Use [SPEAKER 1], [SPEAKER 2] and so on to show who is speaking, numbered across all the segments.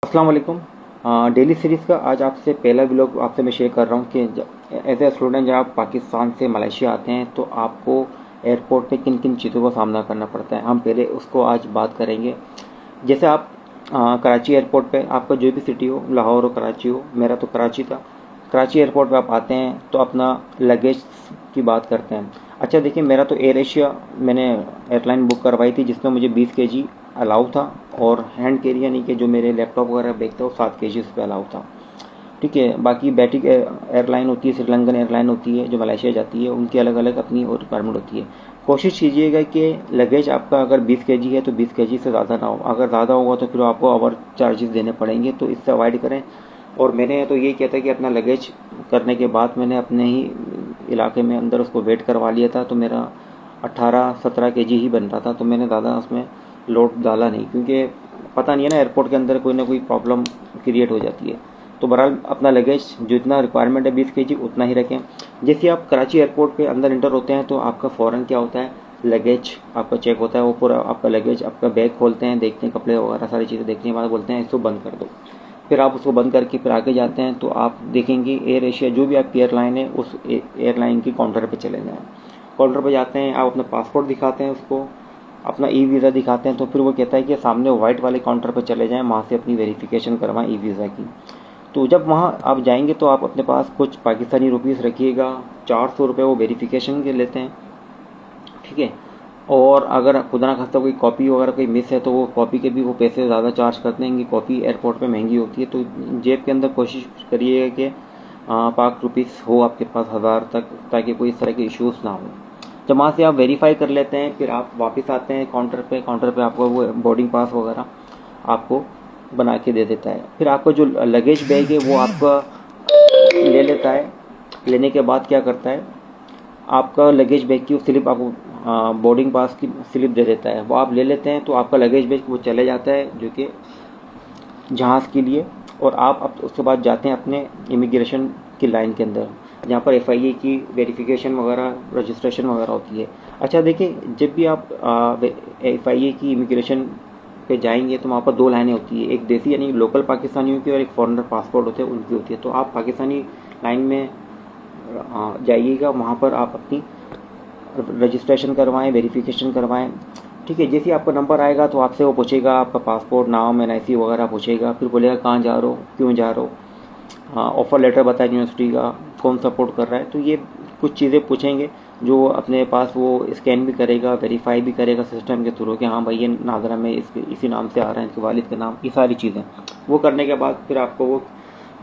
[SPEAKER 1] अस्सलाम वालेकुम। Daily series का आज आपसे पहला व्लॉग आपसे मैं शेयर कर रहा हूँ कि एज ए स्टूडेंट जब आप पाकिस्तान से मलेशिया आते हैं तो आपको एयरपोर्ट पे किन किन चीज़ों का सामना करना पड़ता है। हम पहले उसको आज बात करेंगे। जैसे आप कराची एयरपोर्ट पे, आपका जो भी सिटी हो, लाहौर हो, कराची हो, मेरा तो कराची था। कराची एयरपोर्ट पे आप आते हैं तो अपना लगेज की बात करते हैं। अच्छा देखिए, मेरा तो एयर एशिया मैंने एयरलाइन बुक करवाई थी जिसमें मुझे 20 केजी अलाउ था, और हैंड कैरी यानी कि जो मेरे लैपटॉप वगैरह बैग था वो 7 केजी उस पर अलाउ था। ठीक है, बाकी बैटिक एयरलाइन होती है, श्रीलंकन एयरलाइन होती है जो मलेशिया जाती है, उनकी अलग अलग अपनी और रिक्वायरमेंट होती है। कोशिश कीजिएगा कि लगेज आपका अगर 20 केजी है तो 20 केजी से ज़्यादा ना हो। अगर ज़्यादा होगा तो फिर आपको ओवर चार्जेस देने पड़ेंगे, तो इससे अवॉइड करें। और मैंने तो ये किया था कि अपना लगेज करने के बाद मैंने अपने ही इलाके में अंदर उसको वेट करवा लिया था, तो मेरा 18-17 केजी ही बन रहा था, तो मैंने ज़्यादा उसमें लोड डाला नहीं, क्योंकि पता नहीं है ना, एयरपोर्ट के अंदर कोई ना कोई प्रॉब्लम क्रिएट हो जाती है। तो बहरहाल अपना लगेज जितना रिक्वायरमेंट है 20 केजी उतना ही रखें। जैसे आप कराची एयरपोर्ट पे अंदर इंटर होते हैं तो आपका फ़ौरन क्या होता है, लगेज आपका चेक होता है। वो पूरा आपका लगेज, आपका बैग खोलते हैं, देखते हैं कपड़े वगैरह सारी चीज़ें देखने के बाद बोलते हैं इसको बंद कर दो। फिर आप उसको बंद करके फिर आगे जाते हैं तो आप देखेंगे एयर एशिया जो भी आपकी एयरलाइन है उस एयरलाइन की काउंटर पे चले जाएँ। काउंटर पे जाते हैं, आप अपना पासपोर्ट दिखाते हैं उसको, अपना ई वीज़ा दिखाते हैं, तो फिर वो कहता है कि सामने वाइट वाले काउंटर पर चले जाएं, वहाँ से अपनी वेरिफिकेशन करवाएं ई वीज़ा की। तो जब वहाँ आप जाएंगे तो आप अपने पास कुछ पाकिस्तानी रुपीस रखिएगा। 400 रुपये वो वेरिफिकेशन के लेते हैं। ठीक है, और अगर खुदा ना खास्ता कोई कॉपी वगैरह कोई मिस है तो वो कॉपी के भी वो पैसे ज़्यादा चार्ज करते हैं कि कॉपी एयरपोर्ट पे महंगी होती है। तो जेब के अंदर कोशिश करिएगा कि पाक रुपीस हो आपके पास 1000 तक, ताकि कोई इस तरह के इश्यूज़ ना हो। जब वहाँ से आप वेरीफाई कर लेते हैं फिर आप वापस आते हैं काउंटर पे। काउंटर पे आपको वो बोर्डिंग पास वगैरह आपको बना के दे देता है। फिर आपका जो लगेज बैग है वो आपका ले लेता है। लेने के बाद क्या करता है, आपका लगेज बैग की स्लिप आपको बोर्डिंग पास की स्लिप दे देता है, वो आप ले लेते हैं। तो आपका लगेज बैग वो चले जाता है जो कि जहाज़ के लिए, और आप अब उसके बाद जाते हैं अपने इमिग्रेशन की लाइन के अंदर, जहाँ पर एफआईए की वेरिफिकेशन वगैरह, रजिस्ट्रेशन वगैरह होती है। अच्छा देखिए, जब भी आप एफआईए की इमिग्रेशन पे जाएंगे तो वहाँ पर 2 लाइनें होती है, एक देसी यानी लोकल पाकिस्तानियों की और एक फॉरेनर पासपोर्ट होते हैं उनकी होती है। तो आप पाकिस्तानी लाइन में जाइएगा, वहाँ पर आप अपनी रजिस्ट्रेशन करवाएं, वेरिफिकेशन करवाएं। ठीक है, जैसे ही आपका नंबर आएगा तो आपसे वो पूछेगा आपका पासपोर्ट, नाम, एनआईसी वगैरह पूछेगा। फिर बोलेगा कहाँ जा रहे हो, क्यों जा रहे हो, हाँ ऑफ़र लेटर बताएं यूनिवर्सिटी का, कौन सपोर्ट कर रहा है। तो ये कुछ चीज़ें पूछेंगे जो अपने पास वो स्कैन भी करेगा, वेरीफाई भी करेगा सिस्टम के थ्रू कि हाँ भाई ये नाजरा में इसी नाम से आ रहा है, इसके वालिद का नाम, ये सारी चीज़ें वो करने के बाद फिर आपको वो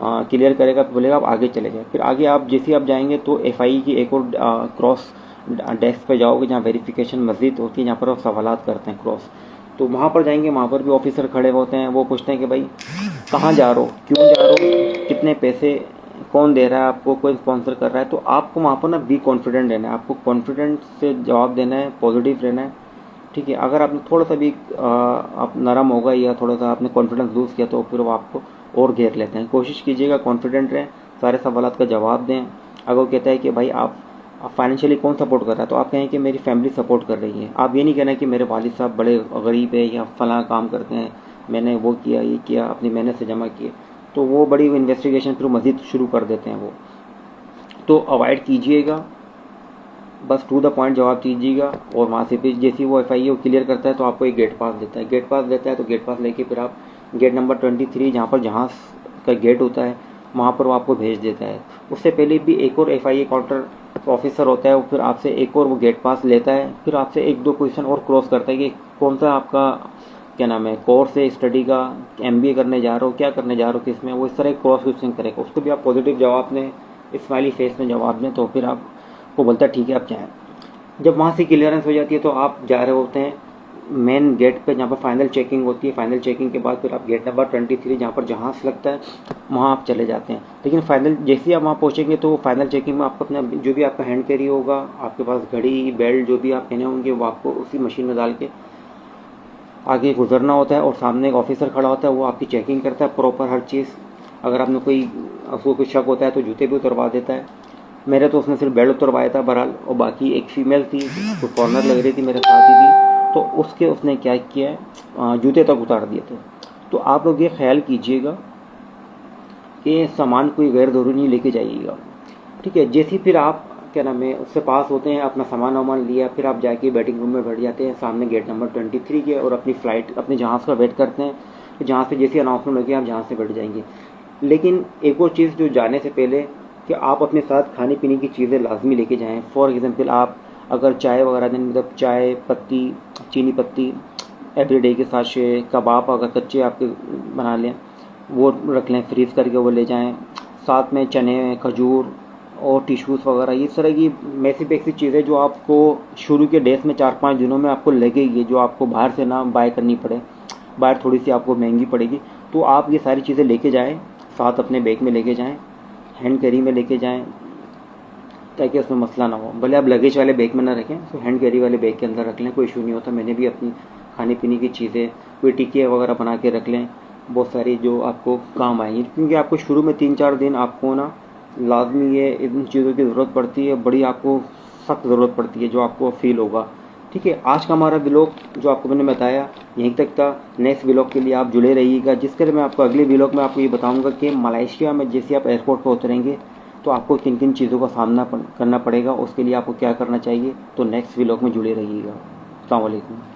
[SPEAKER 1] क्लियर करेगा। फिर बोलेगा आप आगे चले जाए। फिर आगे आप जैसे आप जाएंगे तो एफआई की एक और क्रॉस डेस्क पे जाओगे जहाँ वेरिफिकेशन मस्जिद होती है, जहाँ पर आप सवालात करते हैं क्रॉस। तो वहाँ पर जाएंगे, वहाँ पर भी ऑफिसर खड़े होते हैं। वो पूछते हैं कि भाई कहाँ जा रहे हो, क्यों जा रहे हो, कितने पैसे, कौन दे रहा है आपको, कोई स्पॉन्सर कर रहा है। तो आपको वहाँ पर ना बी कॉन्फिडेंट रहना है, आपको कॉन्फिडेंट से जवाब देना है, पॉजिटिव रहना है। ठीक है, अगर आपने थोड़ा सा भी आप नरम होगा या थोड़ा सा आपने कॉन्फिडेंस लूज़ किया तो फिर वो आपको और घेर लेते हैं। कोशिश कीजिएगा कॉन्फिडेंट रहें, सारे सवालात का जवाब दें। अगर वो कहता है कि भाई आप फाइनेंशियली कौन सपोर्ट कर रहा है, तो आप कहें कि मेरी फैमिली सपोर्ट कर रही है। आप ये नहीं कहना कि मेरे वालिद साहब बड़े गरीब है या फलां काम करते हैं, मैंने वो किया ये किया, अपनी मेहनत से जमा किए। तो वो बड़ी इन्वेस्टिगेशन फिर मज़ीद शुरू कर देते हैं वो। तो अवॉइड कीजिएगा, बस टू द पॉइंट जवाब दीजिएगा। और वहाँ से फिर जैसे ही वो एफआईए क्लियर करता है तो आपको एक गेट पास देता है। गेट पास देता है तो गेट पास लेके फिर आप गेट नंबर 23 जहाँ पर जहाज़ का गेट होता है वहाँ पर वो आपको भेज देता है। उससे पहले भी एक और एफआईए काउंटर ऑफिसर होता है, वो फिर आपसे एक और वो गेट पास लेता है। फिर आपसे 1-2 क्वेश्चन और क्रॉस करता है कि कौन सा आपका क्या नाम है कोर्स है स्टडी का, एमबीए करने जा रहे हो, क्या करने जा रहे हो, किस में, वो इस तरह क्रॉस क्वेश्चन करेगा। उसको भी आप पॉजिटिव जवाब दें, स्माइली फेस में जवाब दें, तो फिर आपको बोलता है ठीक है आप जाएँ। जब वहाँ से क्लियरेंस हो जाती है तो आप जा रहे होते हैं मेन गेट पे जहाँ पर फाइनल चेकिंग होती है। फाइनल चेकिंग के बाद फिर आप गेट नंबर 23 जहाँ पर जहाज़ लगता है वहाँ आप चले जाते हैं। लेकिन फाइनल जैसे ही आप वहाँ पहुँचेंगे तो फाइनल चेकिंग में आपको अपना जो भी आपका हैंड कैरी होगा, आपके पास घड़ी, बेल्ट जो भी आप पहने होंगे वो आपको उसी मशीन में डाल के आगे गुजरना होता है। और सामने एक ऑफिसर खड़ा होता है, वो आपकी चेकिंग करता है प्रॉपर हर चीज़। अगर आपने उसको कोई शक होता है तो जूते भी उतरवा देता है। मेरे तो उसने सिर्फ बेल्ट उतरवाया था बहरहाल, और बाकी एक फीमेल थी तो कॉर्नर लग रही थी मेरे साथ ही थी, तो उसने क्या किया है, जूते तक उतार दिए थे। तो आप लोग ये ख्याल कीजिएगा कि सामान कोई गैर ज़रूरी नहीं लेके जाइएगा, ठीक है। जैसे ही फिर आप क्या नाम है उससे पास होते हैं, अपना सामान वामान लिया, फिर आप जाके वेटिंग रूम में बैठ जाते हैं सामने गेट नंबर 23 के, और अपनी फ़्लाइट अपने जहाज़ का वेट करते हैं। तो जहाँ से जैसी अनाउंसमेंट होगी आप जहाँ से बैठ जाएंगे। लेकिन एक और चीज़ जो जाने से पहले कि आप अपने साथ खाने पीने की चीज़ें लाजमी लेके जाएं। फॉर एग्जांपल आप अगर चाय वगैरह दें, मतलब चाय पत्ती, चीनी पत्ती एवरीडे के साथ कबाब अगर कच्चे आपके बना लें वो रख लें, फ्रीज़ करके वो ले जाएं। साथ में चने, खजूर और टिश्यूज़ वगैरह, ये तरह की बेसिक चीज़ें जो आपको शुरू के डेज में 4-5 दिनों में आपको लगेगी, जो आपको बाहर से ना बाय करनी पड़े, बाहर थोड़ी सी आपको महंगी पड़ेगी। तो आप ये सारी चीज़ें लेके जाएं, साथ अपने बैग में लेके जाएं, हैंड कैरी में लेके जाएं, ताकि उसमें मसला ना हो। भले आप लगेज वाले बैग में ना रखें, तो हैंड कैरी वाले बैग के अंदर रख लें, कोई इशू नहीं होता। मैंने भी अपनी खाने पीने की चीज़ें, कोई टिकिया वगैरह बना के रख लें, बहुत सारी जो आपको काम आएंगी, क्योंकि आपको शुरू में 3-4 दिन आपको ना लाजमी ये इन चीज़ों की ज़रूरत पड़ती है, बड़ी आपको सख्त ज़रूरत पड़ती है, जो आपको फील होगा, ठीक है। आज का हमारा व्लॉग जो आपको मैंने बताया यहीं तक था। नेक्स्ट व्लॉग के लिए आप जुड़े रहिएगा, जिसके लिए मैं आपको अगले व्लॉग में आपको ये बताऊंगा कि मलेशिया में जैसे आप एयरपोर्ट पर उतरेंगे तो आपको किन किन चीज़ों का सामना करना पड़ेगा, उसके लिए आपको क्या करना चाहिए। तो नेक्स्ट व्लॉग में जुड़े रहिएगा। अस्सलाम वालेकुम।